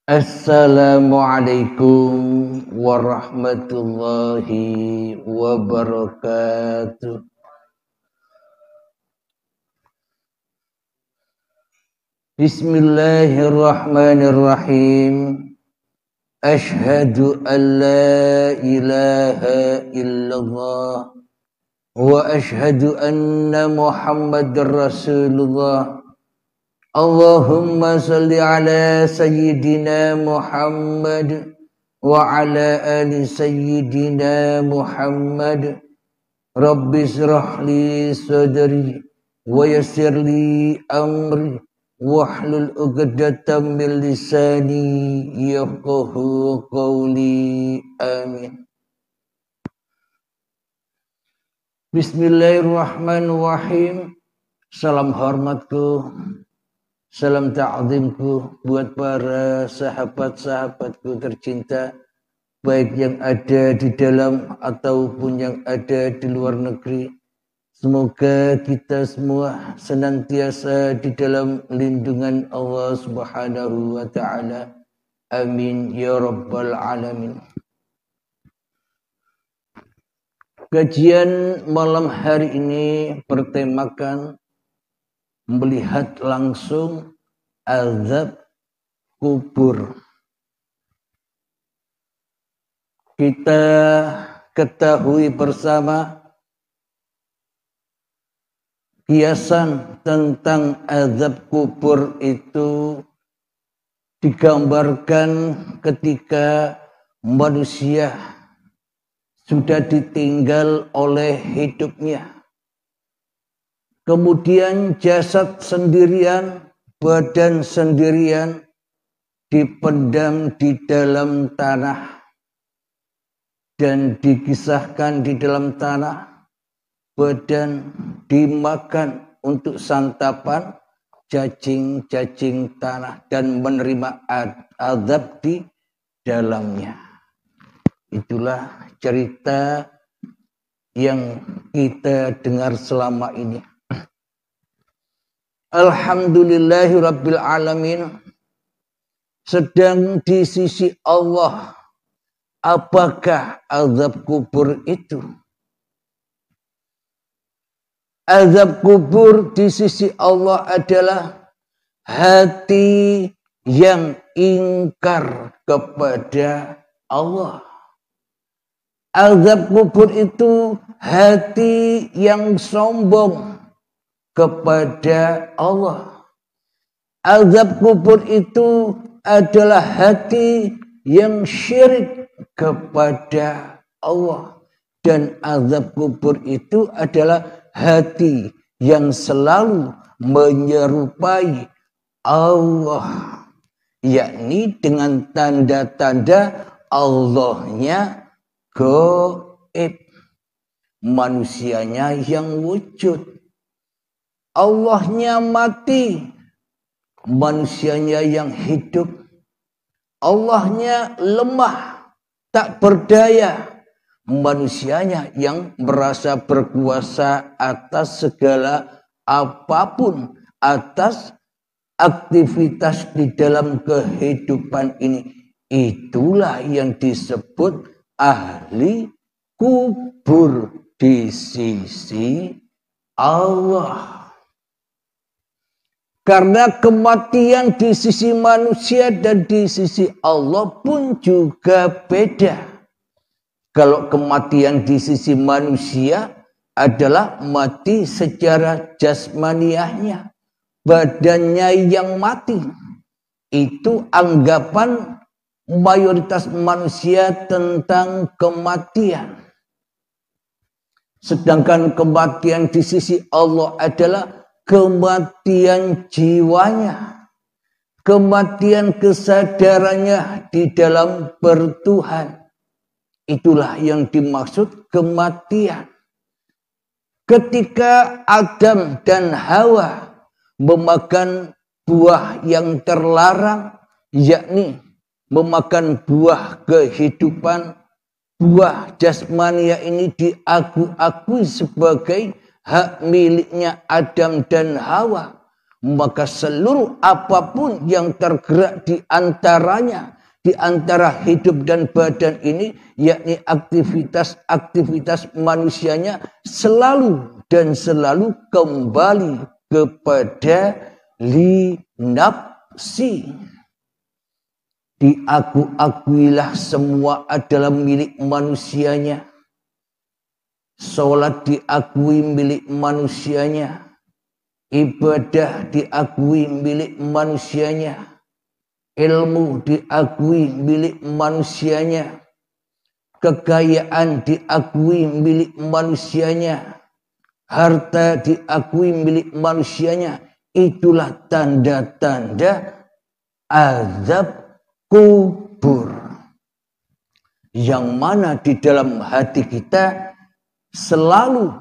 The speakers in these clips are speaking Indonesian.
Assalamualaikum warahmatullahi wabarakatuh. Bismillahirrahmanirrahim. Ashhadu an la ilaha illallah wa ashhadu anna Muhammadar Rasulullah. Allahumma salli ala sayyidina Muhammad wa ala ali sayyidina Muhammad. Rabbi shrah li sadri wa yassir li amri wahlul 'uqdatam min lisani yafqahu qawli. Amin. Bismillahirrahmanirrahim. Salam hormatku, salam ta'zimku buat para sahabat-sahabatku tercinta, baik yang ada di dalam ataupun yang ada di luar negeri. Semoga kita semua senantiasa di dalam lindungan Allah Subhanahu wa ta'ala. Amin ya rabbal alamin. Kajian malam hari ini bertemakan melihat langsung azab kubur. Kita ketahui bersama kiasan tentang azab kubur itu digambarkan ketika manusia sudah ditinggal oleh hidupnya. Kemudian jasad sendirian, badan sendirian dipendam di dalam tanah dan dikisahkan di dalam tanah. Badan dimakan untuk santapan cacing-cacing tanah dan menerima azab di dalamnya. Itulah cerita yang kita dengar selama ini. Alhamdulillahi rabbil alamin. Sedang di sisi Allah, apakah azab kubur itu? Azab kubur di sisi Allah adalah hati yang ingkar kepada Allah. Azab kubur itu hati yang sombong kepada Allah. Azab kubur itu adalah hati yang syirik kepada Allah. Dan azab kubur itu adalah hati yang selalu menyerupai Allah, yakni dengan tanda-tanda Allahnya gaib, manusianya yang wujud. Allahnya mati, manusianya yang hidup. Allahnya lemah, tak berdaya, manusianya yang merasa berkuasa atas segala apapun, atas aktivitas di dalam kehidupan ini. Itulah yang disebut ahli kubur di sisi Allah. Karena kematian di sisi manusia dan di sisi Allah pun juga beda. Kalau kematian di sisi manusia adalah mati secara jasmaniahnya, badannya yang mati. Itu anggapan mayoritas manusia tentang kematian. Sedangkan kematian di sisi Allah adalah kematian jiwanya, kematian kesadarannya di dalam bertuhan. Itulah yang dimaksud kematian. Ketika Adam dan Hawa memakan buah yang terlarang, yakni memakan buah kehidupan, buah jasmania ini diakui sebagai hak miliknya Adam dan Hawa. maka seluruh apapun yang tergerak di antaranya, di antara hidup dan badan ini, yakni aktivitas-aktivitas manusianya selalu dan selalu kembali kepada li nafsi. Diaku-akuilah semua adalah milik manusianya. Salat diakui milik manusianya. Ibadah diakui milik manusianya. Ilmu diakui milik manusianya. Kekayaan diakui milik manusianya. Harta diakui milik manusianya. Itulah tanda-tanda azab kubur. Yang mana di dalam hati kita selalu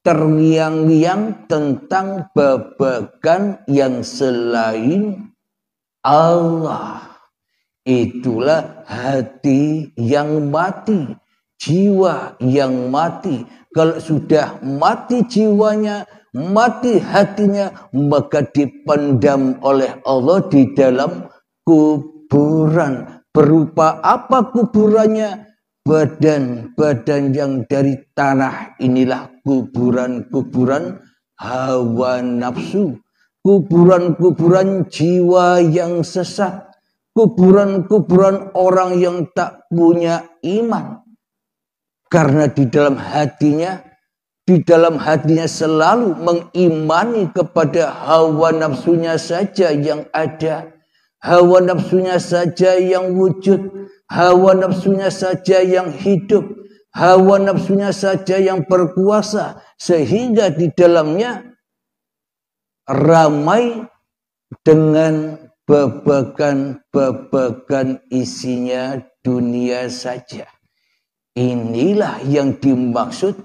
terngiang-ngiang tentang babagan yang selain Allah. Itulah hati yang mati, jiwa yang mati. Kalau sudah mati jiwanya, mati hatinya, maka dipendam oleh Allah di dalam kuburan. Berupa apa kuburannya? Badan-badan yang dari tanah inilah kuburan-kuburan hawa nafsu. Kuburan-kuburan jiwa yang sesat. Kuburan-kuburan orang yang tak punya iman. Karena di dalam hatinya selalu mengimani kepada hawa nafsunya saja yang ada. Hawa nafsunya saja yang wujud, hawa nafsunya saja yang hidup, hawa nafsunya saja yang berkuasa, sehingga di dalamnya ramai dengan babagan-babagan isinya dunia saja. Inilah yang dimaksud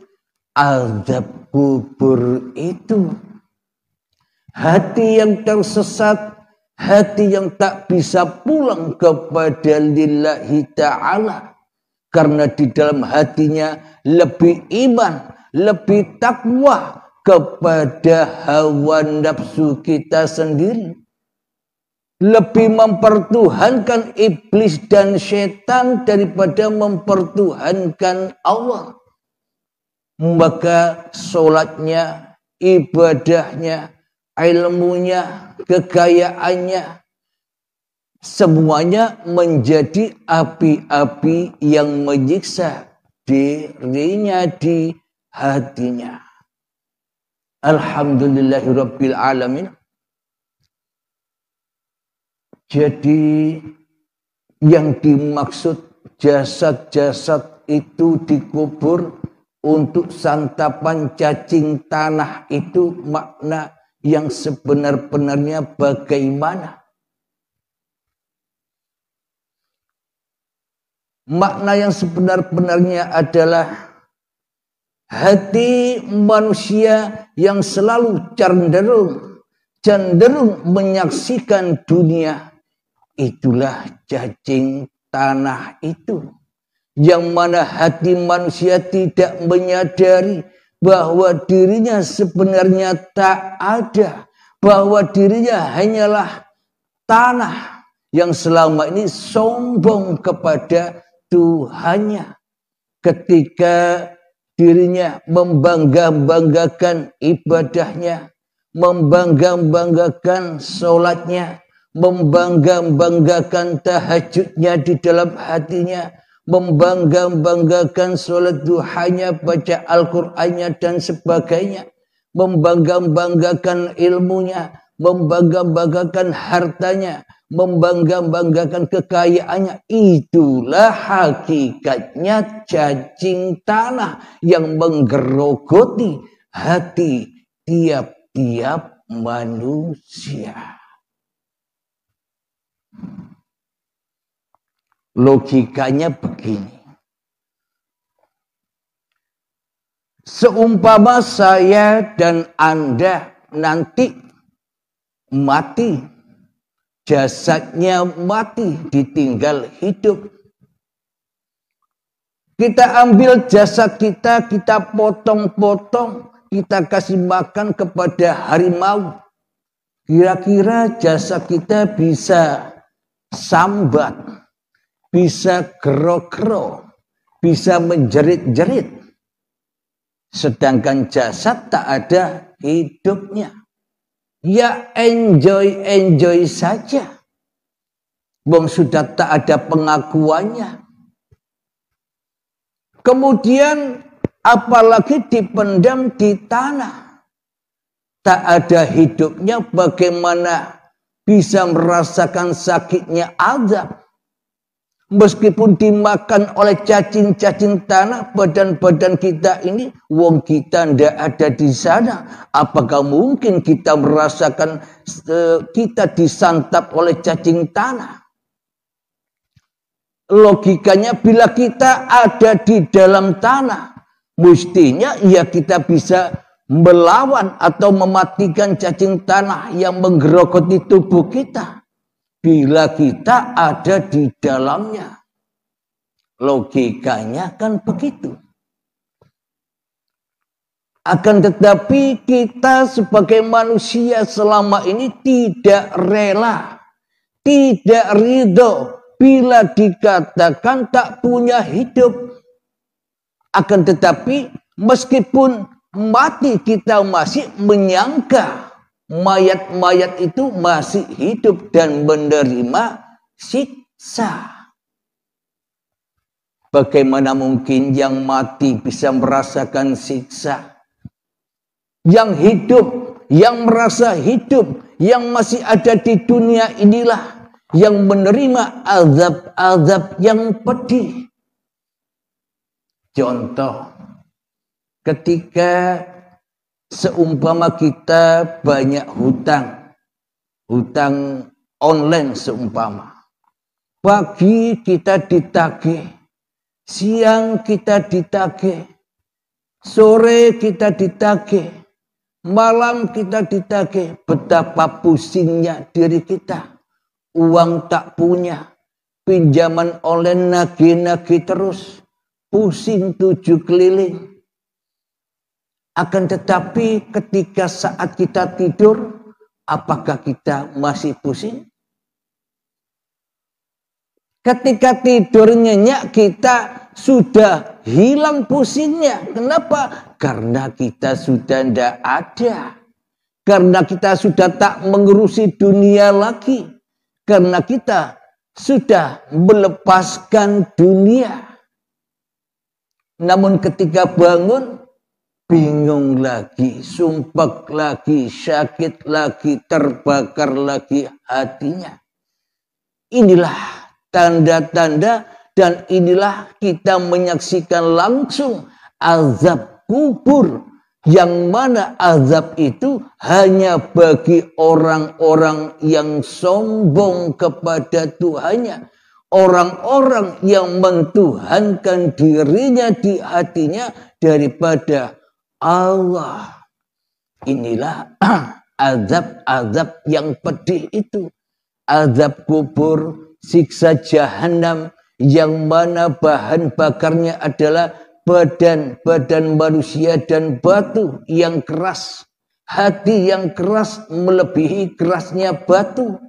azab kubur itu. Hati yang tersesat, hati yang tak bisa pulang kepada lillahi ta'ala. Karena di dalam hatinya lebih iman, lebih takwa kepada hawa nafsu kita sendiri. Lebih mempertuhankan iblis dan setan daripada mempertuhankan Allah. Maka sholatnya, ibadahnya, ilmunya, kekayaannya, semuanya menjadi api-api yang menyiksa dirinya di hatinya. Alhamdulillahirabbil alamin. Jadi yang dimaksud jasad-jasad itu dikubur untuk santapan cacing tanah itu makna yang sebenar-benarnya bagaimana? Makna yang sebenar-benarnya adalah hati manusia yang selalu cenderung menyaksikan dunia. Itulah cacing tanah itu. Yang mana hati manusia tidak menyadari bahwa dirinya sebenarnya tak ada. Bahwa dirinya hanyalah tanah yang selama ini sombong kepada Tuhannya. Ketika dirinya membangga-banggakan ibadahnya, membangga-banggakan sholatnya, membangga-banggakan tahajudnya di dalam hatinya, membangga-banggakan sholat duhanya, baca Al-Qur'annya dan sebagainya, membangga-banggakan ilmunya, membangga-banggakan hartanya, membangga-banggakan kekayaannya. Itulah hakikatnya cacing tanah yang menggerogoti hati tiap-tiap manusia. Logikanya begini. Seumpama saya dan Anda nanti mati, jasadnya mati, ditinggal hidup. Kita ambil jasad kita potong-potong, kita kasih makan kepada harimau. Kira-kira jasad kita bisa sambat, bisa gero-gero, bisa menjerit-jerit. Sedangkan jasad tak ada hidupnya. Ya enjoy saja. Wong sudah tak ada pengakuannya. Kemudian apalagi dipendam di tanah. Tak ada hidupnya, bagaimana bisa merasakan sakitnya azab. Meskipun dimakan oleh cacing-cacing tanah, badan-badan kita ini, wong kita ndak ada di sana. Apakah mungkin kita merasakan kita disantap oleh cacing tanah? Logikanya bila kita ada di dalam tanah, mestinya ya kita bisa melawan atau mematikan cacing tanah yang menggerogoti tubuh kita. Bila kita ada di dalamnya. Logikanya kan begitu. Akan tetapi kita sebagai manusia selama ini tidak rela, tidak ridho bila dikatakan tak punya hidup. Akan tetapi meskipun mati kita masih menyangka mayat-mayat itu masih hidup dan menerima siksa. Bagaimana mungkin yang mati bisa merasakan siksa? Yang hidup, yang merasa hidup, yang masih ada di dunia inilah yang menerima azab-azab yang pedih. Contoh, ketika seumpama kita banyak hutang online seumpama. Pagi kita ditagih, siang kita ditagih, sore kita ditagih, malam kita ditagih. Betapa pusingnya diri kita. Uang tak punya, pinjaman online nagih-nagih terus, pusing 7 keliling. Akan tetapi ketika saat kita tidur, apakah kita masih pusing? Ketika tidur nyenyak kita sudah hilang pusingnya. Kenapa? Karena kita sudah tidak ada. Karena kita sudah tak mengurusi dunia lagi. Karena kita sudah melepaskan dunia. Namun ketika bangun, bingung lagi, sumpek lagi, sakit lagi, terbakar lagi hatinya. Inilah tanda-tanda dan inilah kita menyaksikan langsung azab kubur. Yang mana azab itu hanya bagi orang-orang yang sombong kepada Tuhannya. Orang-orang yang mentuhankan dirinya di hatinya daripada Allah. Inilah azab-azab yang pedih itu. Azab kubur, siksa jahanam, yang mana bahan bakarnya adalah badan manusia dan batu yang keras. Hati yang keras melebihi kerasnya batu.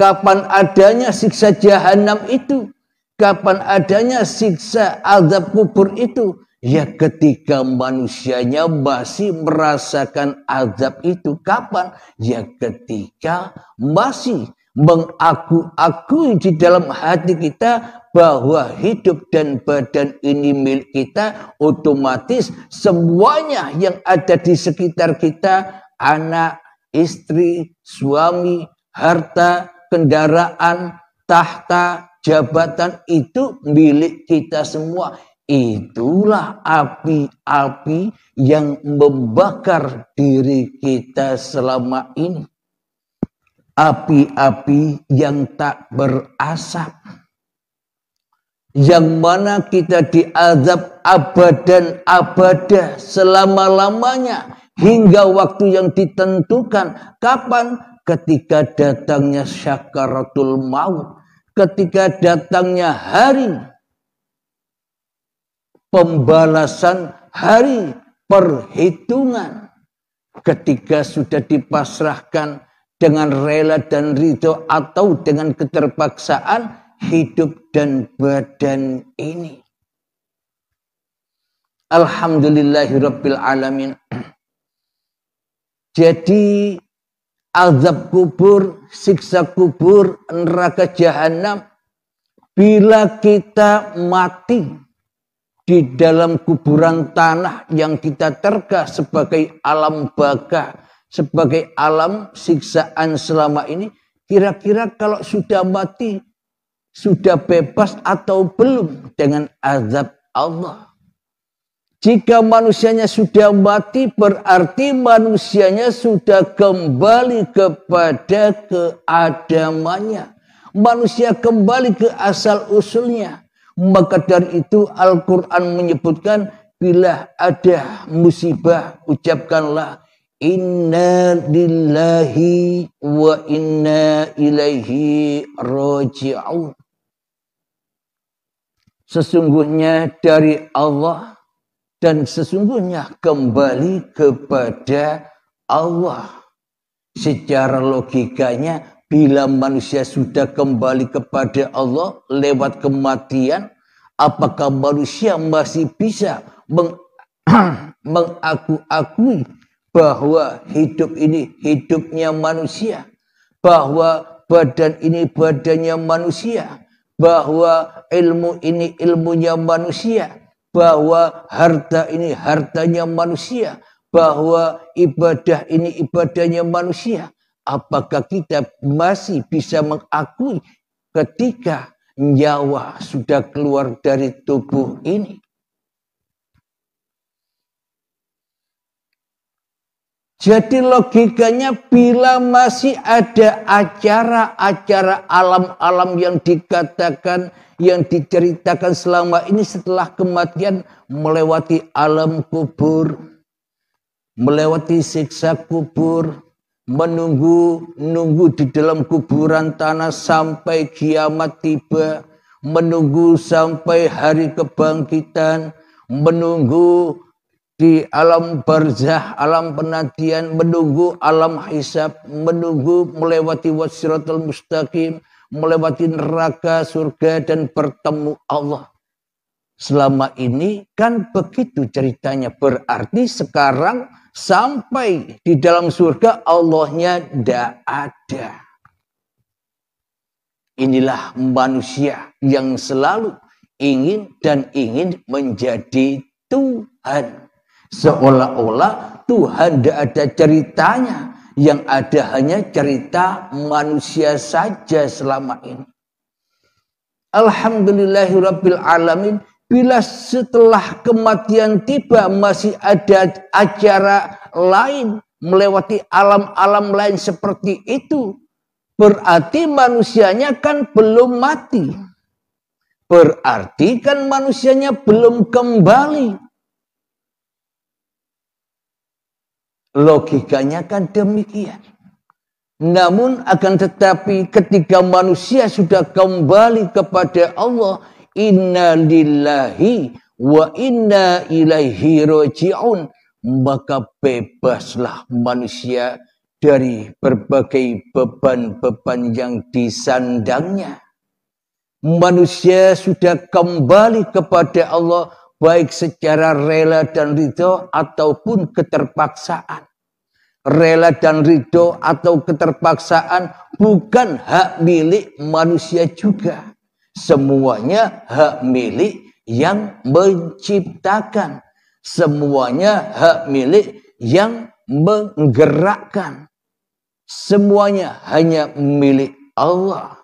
Kapan adanya siksa jahanam itu? Kapan adanya siksa azab kubur itu? Ya ketika manusianya masih merasakan azab itu. Kapan? Ya ketika masih mengaku-akui di dalam hati kita bahwa hidup dan badan ini milik kita, otomatis semuanya yang ada di sekitar kita, anak, istri, suami, harta, kendaraan, tahta, jabatan itu milik kita semua. Itulah api-api yang membakar diri kita selama ini. Api-api yang tak berasap. Yang mana kita diazab abadan abada selama-lamanya. Hingga waktu yang ditentukan. Kapan? Ketika datangnya syakaratul maut. Ketika datangnya hari pembalasan, hari perhitungan. ketika sudah dipasrahkan dengan rela dan ridho atau dengan keterpaksaan hidup dan badan ini. Alhamdulillahirabbil alamin. Jadi azab kubur, siksa kubur, neraka jahanam, bila kita mati di dalam kuburan tanah yang kita terka sebagai alam baka, sebagai alam siksaan selama ini, kira-kira kalau sudah mati, sudah bebas atau belum dengan azab Allah? Jika manusianya sudah mati, berarti manusianya sudah kembali kepada keadamannya. Manusia kembali ke asal usulnya. Maka dari itu Al-Quran menyebutkan, bila ada musibah, ucapkanlah, inna lillahi wa inna ilaihi raji'un. Sesungguhnya dari Allah, dan sesungguhnya kembali kepada Allah. Secara logikanya, bila manusia sudah kembali kepada Allah lewat kematian, apakah manusia masih bisa mengaku-akui bahwa hidup ini hidupnya manusia, bahwa badan ini badannya manusia, bahwa ilmu ini ilmunya manusia, bahwa harta ini hartanya manusia, bahwa ibadah ini ibadahnya manusia? Apakah kita masih bisa mengakui ketika nyawa sudah keluar dari tubuh ini? Jadi logikanya, bila masih ada acara-acara alam-alam yang dikatakan, yang diceritakan selama ini setelah kematian, melewati alam kubur, melewati siksa kubur, menunggu di dalam kuburan tanah sampai kiamat tiba, menunggu sampai hari kebangkitan, menunggu di alam barzah, alam penantian, menunggu alam hisab, menunggu melewati wasiratul mustaqim, melewati neraka, surga, dan bertemu Allah. Selama ini kan begitu ceritanya. Berarti sekarang sampai di dalam surga Allahnya tidak ada. Inilah manusia yang selalu ingin menjadi Tuhan. Seolah-olah Tuhan tidak ada ceritanya. Yang ada hanya cerita manusia saja selama ini. Alhamdulillahirabbil alamin. Bila setelah kematian tiba masih ada acara lain, melewati alam-alam lain seperti itu, berarti manusianya kan belum mati. Berarti kan manusianya belum kembali. Logikanya kan demikian. Namun akan tetapi ketika manusia sudah kembali kepada Allah, inna lillahi wa inna ilaihi raji'un, maka bebaslah manusia dari berbagai beban-beban yang disandangnya. Manusia sudah kembali kepada Allah, baik secara rela dan ridho ataupun keterpaksaan. Rela dan ridho atau keterpaksaan bukan hak milik manusia juga. Semuanya hak milik yang menciptakan. Semuanya hak milik yang menggerakkan. Semuanya hanya milik Allah.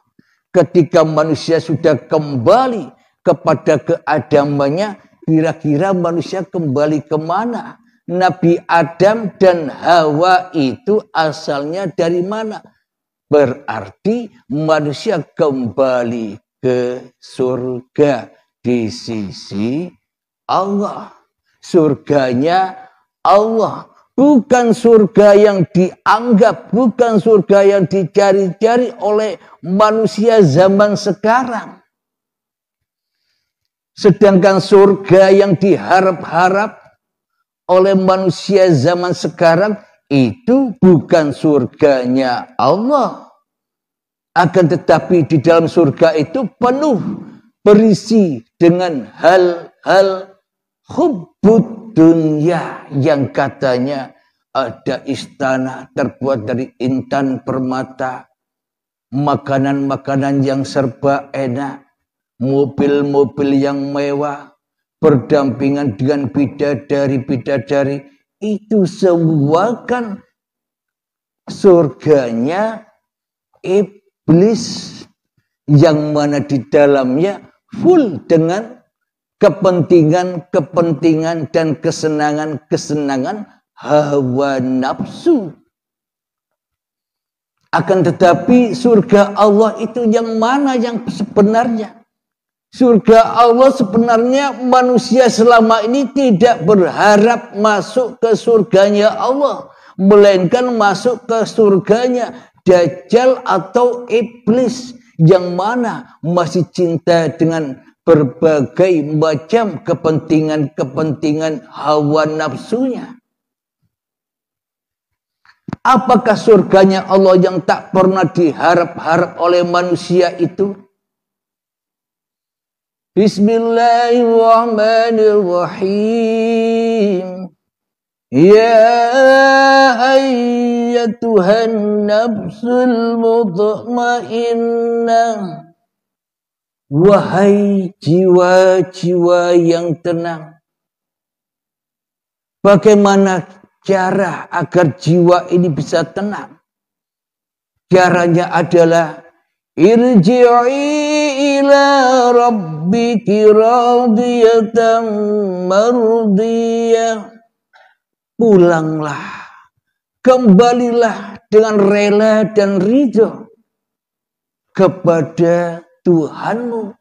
Ketika manusia sudah kembali kepada keadamannya, kira-kira manusia kembali kemana? Nabi Adam dan Hawa itu asalnya dari mana? Berarti manusia kembali ke surga di sisi Allah. Surganya Allah. Bukan surga yang dianggap, bukan surga yang dicari-cari oleh manusia zaman sekarang. Sedangkan surga yang diharap-harap oleh manusia zaman sekarang itu bukan surganya Allah. Akan tetapi di dalam surga itu penuh berisi dengan hal-hal hubbud dunya, yang katanya ada istana terbuat dari intan permata, makanan-makanan yang serba enak, mobil-mobil yang mewah, berdampingan dengan bidadari-bidadari. Itu semua kan surganya iblis, yang mana di dalamnya full dengan kepentingan-kepentingan dan kesenangan-kesenangan hawa nafsu. Akan tetapi surga Allah itu yang mana yang sebenarnya? Surga Allah sebenarnya manusia selama ini tidak berharap masuk ke surganya Allah, melainkan masuk ke surganya Dajjal atau iblis, yang mana masih cinta dengan berbagai macam kepentingan-kepentingan hawa nafsunya. Apakah surganya Allah yang tak pernah diharap-harap oleh manusia itu? Bismillahirrahmanirrahim. Ya ayyatuhan nafsul mutmainnah. Wahai jiwa-jiwa yang tenang. Bagaimana cara agar jiwa ini bisa tenang? Caranya adalah irji'i ila rabbiki radiyatan mardiyah. Pulanglah, kembalilah dengan rela dan ridho kepada Tuhanmu.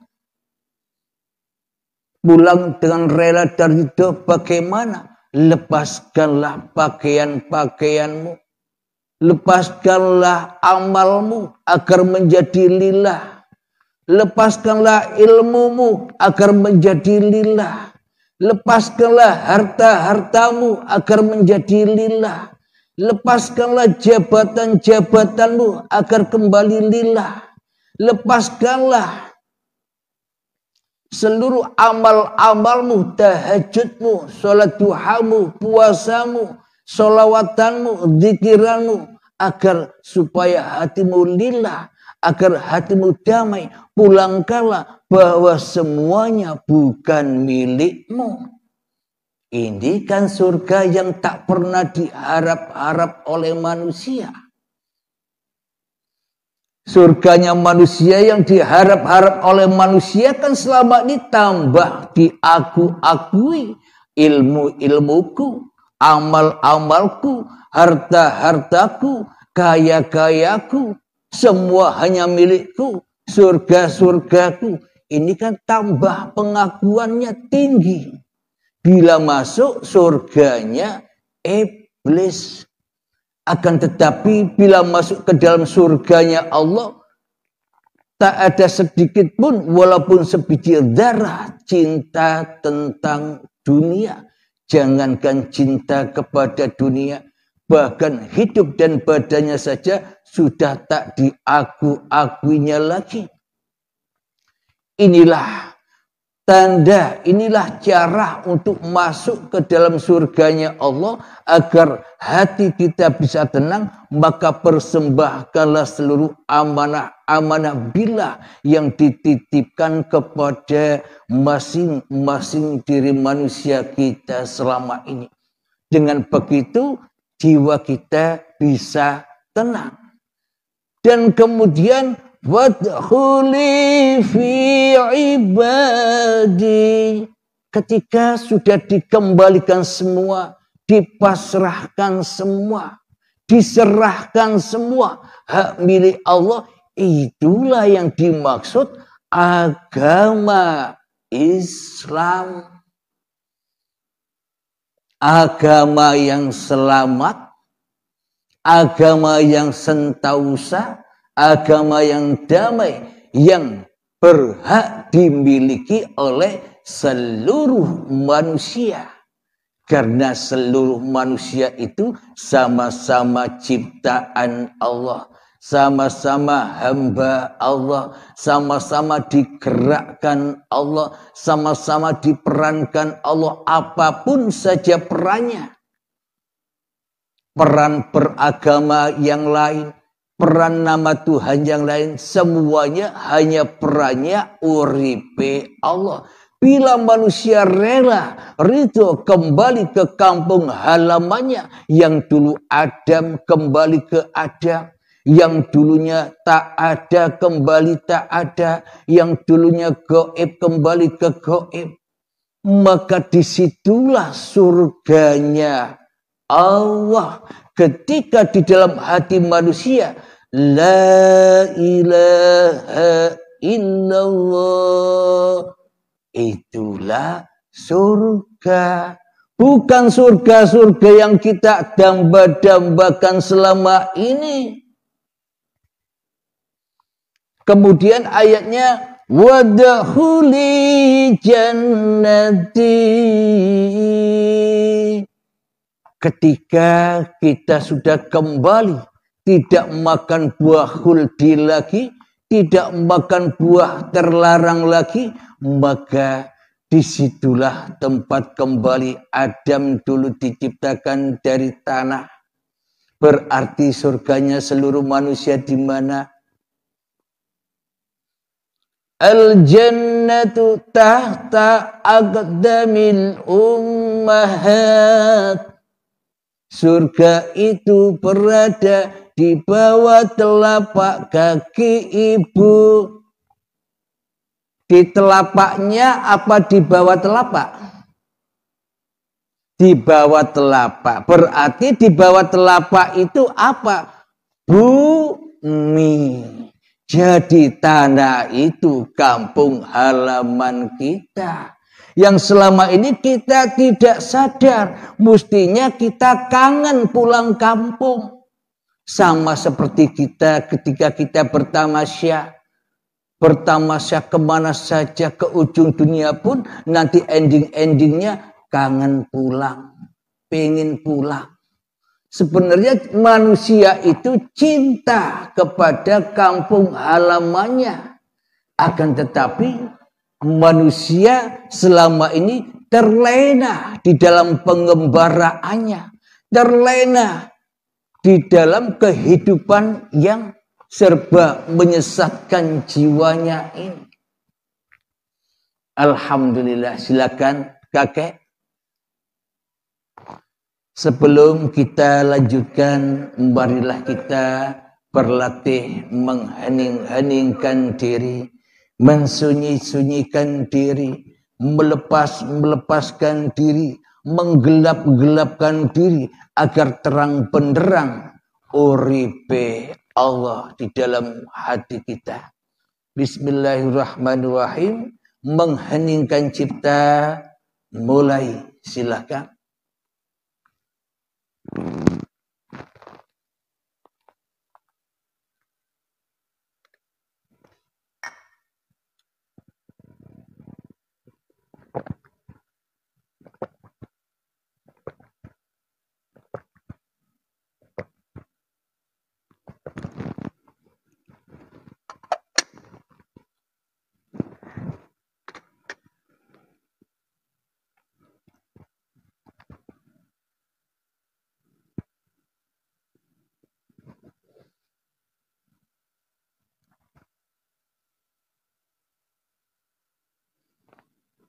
Pulang dengan rela dan ridho bagaimana? Lepaskanlah pakaian-pakaianmu, lepaskanlah amalmu agar menjadi lillah, lepaskanlah ilmumu agar menjadi lillah, lepaskanlah harta-hartamu agar menjadi lillah, lepaskanlah jabatan-jabatanmu agar kembali lillah, lepaskanlah seluruh amal-amalmu, tahajudmu, sholat duhamu, puasamu, sholawatanmu, zikiranmu, agar supaya hatimu lillah, agar hatimu damai. Pulangkanlah bahwa semuanya bukan milikmu. Ini kan surga yang tak pernah diharap-harap oleh manusia. Surganya manusia yang diharap-harap oleh manusia kan selama ini tambah diaku-akui. Ilmu-ilmuku, amal-amalku, harta-hartaku, kaya-kayaku, semua hanya milikku. Surga-surgaku. Ini kan tambah pengakuannya tinggi. Bila masuk surganya iblis. Akan tetapi bila masuk ke dalam surganya Allah, tak ada sedikit pun walaupun sebiji darah cinta tentang dunia. Jangankan cinta kepada dunia, bahkan hidup dan badannya saja sudah tak diaku-akuinya lagi. Inilah tanda, inilah cara untuk masuk ke dalam surganya Allah. Agar hati kita bisa tenang, maka persembahkanlah seluruh amanah-amanah billah yang dititipkan kepada masing-masing diri manusia kita selama ini. Dengan begitu jiwa kita bisa tenang. Dan kemudian wadkhuli fi ibadi. Ketika sudah dikembalikan semua, dipasrahkan semua, diserahkan semua hak milik Allah, itulah yang dimaksud agama Islam. Agama yang selamat, agama yang sentausa, agama yang damai, yang berhak dimiliki oleh seluruh manusia. Karena seluruh manusia itu sama-sama ciptaan Allah, sama-sama hamba Allah, sama-sama digerakkan Allah, sama-sama diperankan Allah, apapun saja perannya. Peran beragama yang lain, peran nama Tuhan yang lain, semuanya hanya perannya uripe Allah. Bila manusia rela, ridho kembali ke kampung halamannya, yang dulu Adam kembali ke Adam, yang dulunya tak ada kembali tak ada, yang dulunya gaib kembali ke gaib, maka disitulah surganya Allah. Ketika di dalam hati manusia, la ilaha illallah, itulah surga. Bukan surga-surga yang kita damba-dambakan selama ini. Kemudian ayatnya, wadkhuli jannati. Ketika kita sudah kembali, tidak makan buah khuldi lagi, tidak makan buah terlarang lagi, maka disitulah tempat kembali Adam dulu diciptakan dari tanah. Berarti surganya seluruh manusia di mana? Al-jannatu tahta aqdamil ummahat. Surga itu berada di bawah telapak kaki ibu. Di telapaknya apa di bawah telapak? Di bawah telapak. Berarti di bawah telapak itu apa? Bumi. Jadi tanah itu kampung halaman kita. Yang selama ini kita tidak sadar. Mestinya kita kangen pulang kampung. Sama seperti kita ketika kita bertamasya. Bertamasya kemana saja, ke ujung dunia pun, nanti ending-endingnya kangen pulang, pengen pulang. Sebenarnya manusia itu cinta kepada kampung halamannya. Akan tetapi manusia selama ini terlena di dalam pengembaraannya, terlena di dalam kehidupan yang serba menyesatkan jiwanya ini. Alhamdulillah, silakan kakek. Sebelum kita lanjutkan, marilah kita berlatih menghening-heningkan diri, mensunyi-sunyikan diri, melepaskan diri, menggelap-gelapkan diri agar terang benderang uripe Allah di dalam hati kita. Bismillahirrahmanirrahim. Mengheningkan cipta, mulai, silakan.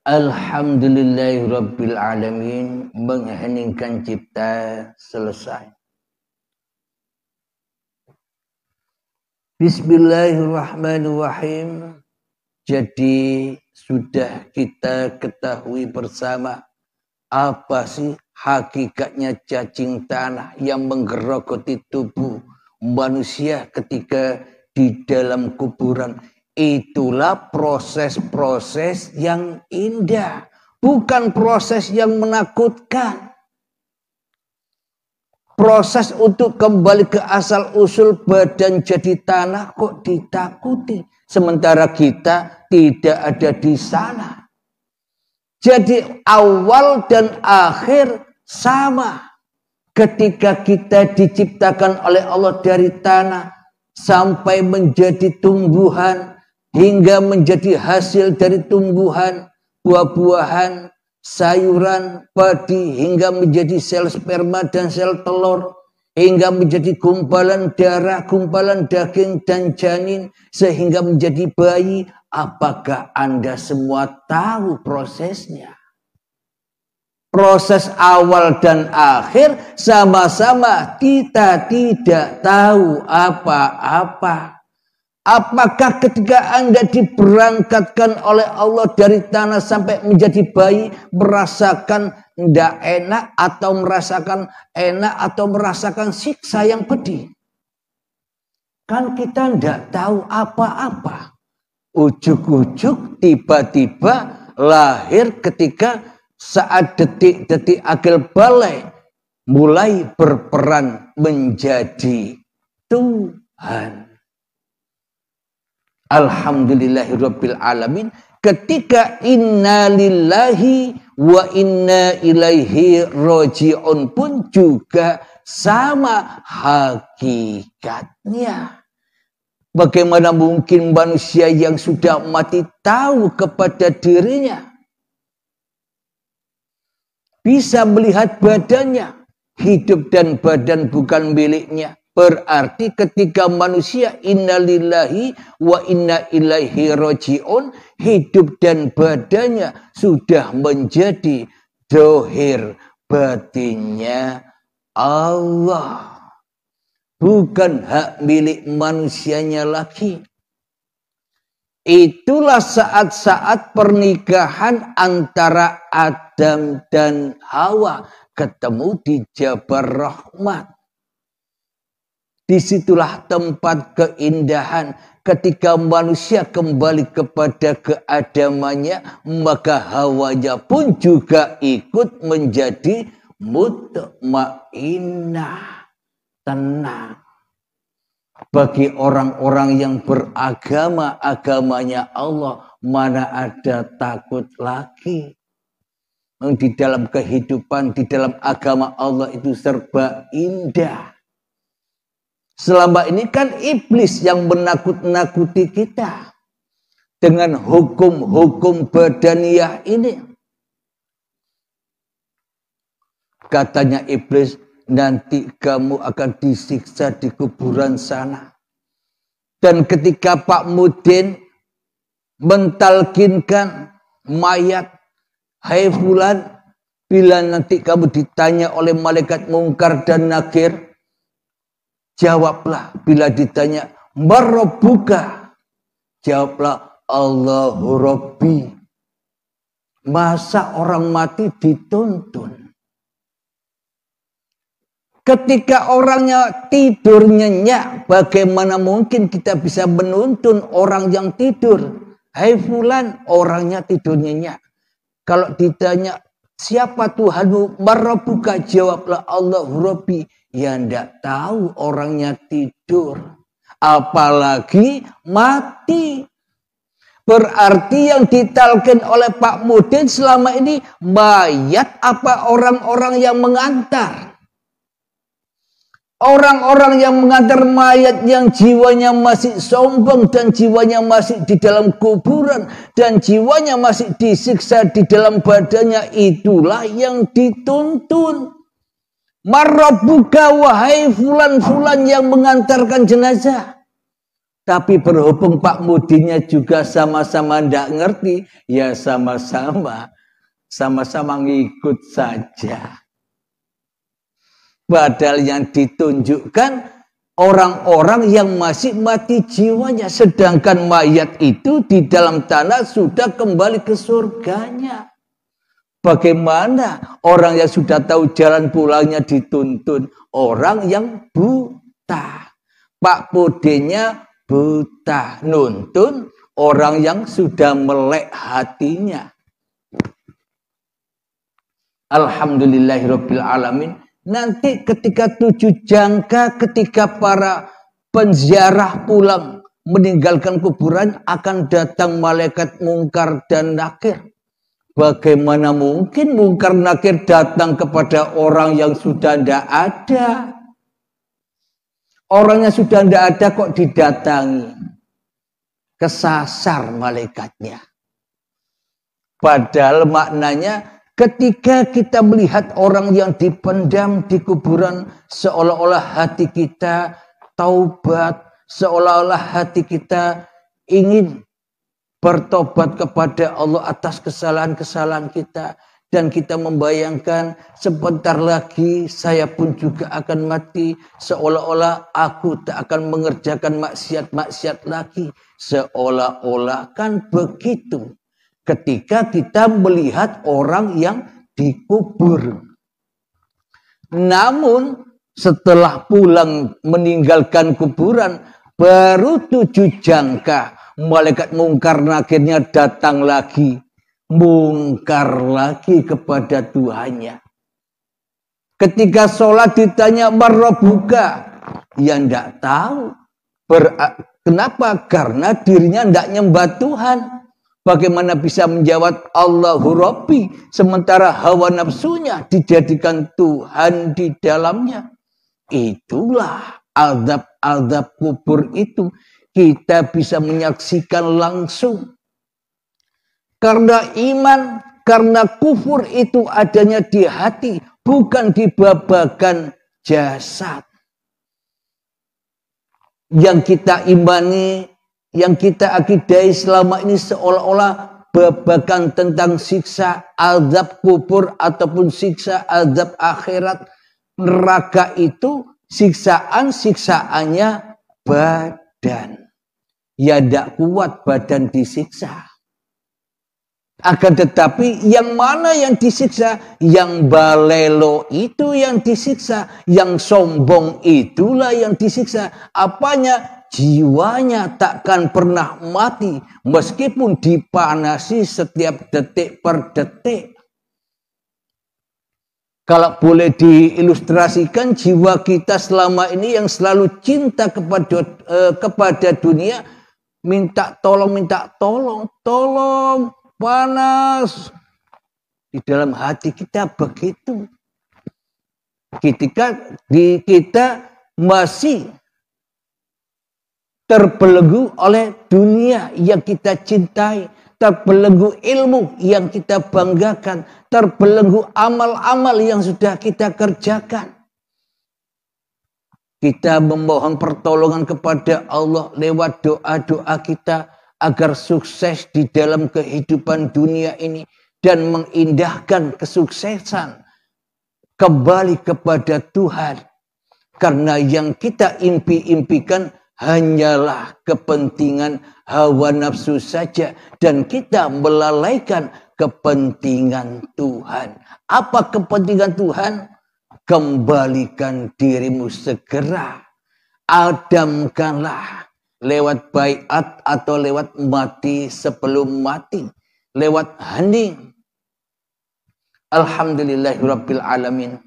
Alhamdulillahirrabbilalamin. Mengheningkan cipta selesai. Bismillahirrahmanirrahim. Jadi sudah kita ketahui bersama apa sih hakikatnya cacing tanah yang menggerogoti tubuh manusia ketika di dalam kuburan. Itulah proses-proses yang indah, bukan proses yang menakutkan. Proses untuk kembali ke asal usul badan jadi tanah kok ditakuti, sementara kita tidak ada di sana. Jadi awal dan akhir Sama ketika kita diciptakan oleh Allah dari tanah sampai menjadi tumbuhan hingga menjadi hasil dari tumbuhan, buah-buahan, sayuran, padi hingga menjadi sel sperma dan sel telur hingga menjadi gumpalan darah, gumpalan daging dan janin sehingga menjadi bayi. Apakah Anda semua tahu prosesnya? Proses awal dan akhir sama-sama kita tidak tahu apa-apa. Apakah ketika Anda diberangkatkan oleh Allah dari tanah sampai menjadi bayi merasakan tidak enak atau merasakan enak atau merasakan siksa yang pedih? Kan kita tidak tahu apa-apa. Ujuk-ujuk tiba-tiba lahir ketika saat detik-detik akil balai mulai berperan menjadi Tuhan. Alhamdulillahirabbil alamin. Ketika inna lillahi wa inna ilaihi raji'un pun juga sama hakikatnya. Bagaimana mungkin manusia yang sudah mati tahu kepada dirinya bisa melihat badannya, hidup dan badan bukan miliknya. Berarti ketika manusia innalillahi wa inna ilaihi raji'un, hidup dan badannya sudah menjadi zahir batinnya Allah. Bukan hak milik manusianya lagi. Itulah saat-saat pernikahan antara Adam dan Hawa ketemu di Jabal Rahmat. Disitulah tempat keindahan. Ketika manusia kembali kepada keadamannya, maka hawanya pun juga ikut menjadi mutmainnah, tenang. Bagi orang-orang yang beragama, agamanya Allah, mana ada takut lagi. Di dalam kehidupan, di dalam agama Allah itu serba indah. Selama ini kan iblis yang menakut-nakuti kita dengan hukum-hukum badaniyah ini. Katanya iblis, nanti kamu akan disiksa di kuburan sana. Dan ketika Pak Mudin mentalkinkan mayat, hai fulan, bila nanti kamu ditanya oleh malaikat mungkar dan nakir, jawablah. Bila ditanya, marabbuka, jawablah, Allahu Rabbi. Masa orang mati dituntun? Ketika orangnya tidur nyenyak, bagaimana mungkin kita bisa menuntun orang yang tidur? Hai fulan, orangnya tidur nyenyak. Kalau ditanya, siapa Tuhanmu? Marabbuka, jawablah Allahu Rabbi. Ya ndak tahu orangnya tidur. Apalagi mati. Berarti yang ditalkin oleh Pak Mudin selama ini mayat apa orang-orang yang mengantar? Orang-orang yang mengantar mayat yang jiwanya masih sombong dan jiwanya masih di dalam kuburan dan jiwanya masih disiksa di dalam badannya, itulah yang dituntun. Marabbuka, wahai fulan-fulan yang mengantarkan jenazah. Tapi berhubung Pak Mudinnya juga sama-sama ndak ngerti, ya sama-sama ngikut saja. Padahal yang ditunjukkan orang-orang yang masih mati jiwanya. Sedangkan mayat itu di dalam tanah sudah kembali ke surganya. Bagaimana orang yang sudah tahu jalan pulangnya dituntun? Orang yang buta. Pak Mudinnya buta. Nuntun orang yang sudah melek hatinya. Alhamdulillahirabbil alamin. Nanti ketika 7 jangka, ketika para penziarah pulang meninggalkan kuburan, akan datang malaikat mungkar dan nakir. Bagaimana mungkin mungkar nakir datang kepada orang yang sudah tidak ada? Orang yang sudah tidak ada kok didatangi. Kesasar malaikatnya. Padahal maknanya ketika kita melihat orang yang dipendam di kuburan, seolah-olah hati kita taubat, seolah-olah hati kita ingin bertobat kepada Allah atas kesalahan-kesalahan kita. Dan kita membayangkan sebentar lagi saya pun juga akan mati. Seolah-olah aku tak akan mengerjakan maksiat-maksiat lagi. Seolah-olah kan begitu. Ketika kita melihat orang yang dikubur. Namun setelah pulang meninggalkan kuburan, baru 7 jangka malaikat mungkar nakirnya datang lagi. Mungkar lagi kepada Tuhannya. Ketika sholat ditanya marrobuka, ya ndak tahu. Kenapa? Karena dirinya ndak nyembah Tuhan. Bagaimana bisa menjawab Allahu Rabbi, sementara hawa nafsunya dijadikan Tuhan di dalamnya. Itulah azab-azab kubur itu. Kita bisa menyaksikan langsung. Karena iman, karena kufur itu adanya di hati, bukan di babagan jasad. Yang kita imani, yang kita akidai selama ini seolah-olah babagan tentang siksa azab kubur ataupun siksa azab akhirat. Neraka itu siksaannya badan. Ya tidak kuat badan disiksa. Akan tetapi yang mana yang disiksa? Yang balelo itu yang disiksa. Yang sombong itulah yang disiksa. Apanya? Jiwanya takkan pernah mati. Meskipun dipanasi setiap detik per detik. Kalau boleh diilustrasikan, jiwa kita selama ini yang selalu cinta kepada dunia. Minta tolong. Panas di dalam hati kita begitu. Ketika kita masih terbelenggu oleh dunia yang kita cintai, terbelenggu ilmu yang kita banggakan, terbelenggu amal-amal yang sudah kita kerjakan. Kita memohon pertolongan kepada Allah lewat doa-doa kita agar sukses di dalam kehidupan dunia ini dan mengindahkan kesuksesan kembali kepada Tuhan. Karena yang kita impi-impikan hanyalah kepentingan hawa nafsu saja dan kita melalaikan kepentingan Tuhan. Apa kepentingan Tuhan? Kembalikan dirimu segera. Adamkanlah. Lewat baiat atau lewat mati sebelum mati. Lewat hening. Alhamdulillahirabbil alamin.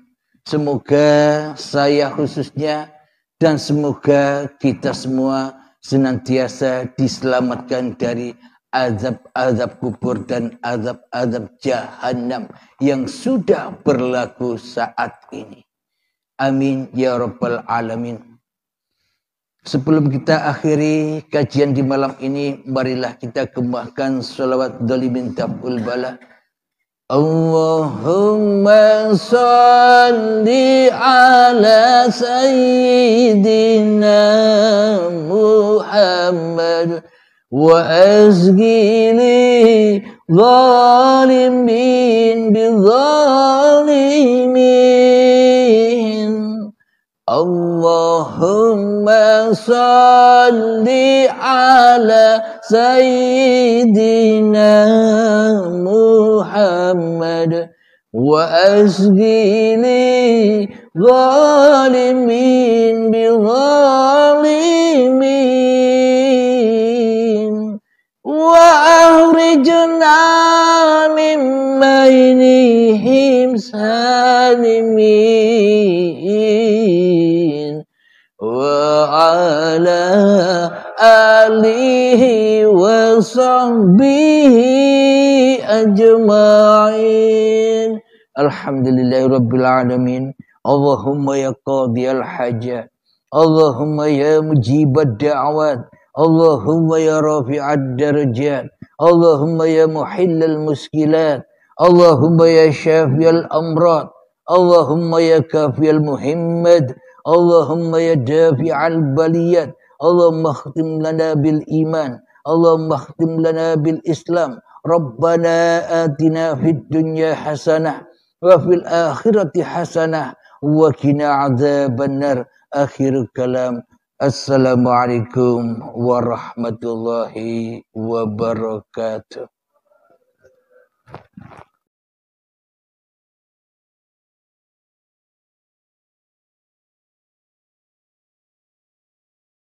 Semoga saya khususnya dan semoga kita semua senantiasa diselamatkan dari azab-azab kubur dan azab-azab jahanam yang sudah berlaku saat ini. Amin ya rabbal alamin. Sebelum kita akhiri kajian di malam ini, marilah kita gembahkan sholawat dolimin tabul bala. Allahumma salli ala sayyidina Muhammad wa azgili zalimin bizalimin. Allahumma salli ala sayyidina Muhammad wa asgili zalimin bizalimin wa ahrijna min bainihim salimin wa ala alihi wa sahbihi أجمعين الحمد لله رب العالمين اللهم يا قاضي الحاجات اللهم يا مجيب الدعوات اللهم يا رافع الدرجات اللهم يا محل المشكلات اللهم يا شافي الأمراض اللهم يا كافي المهمات اللهم يا دافع البليات اللهم اختم لنا بالإيمان اللهم اختم لنا بالإسلام ربنا آتنا في الدنيا حسنة وفي الآخرة حسنة وقنا عذاب النار آخر الكلام السلام عليكم ورحمة الله وبركاته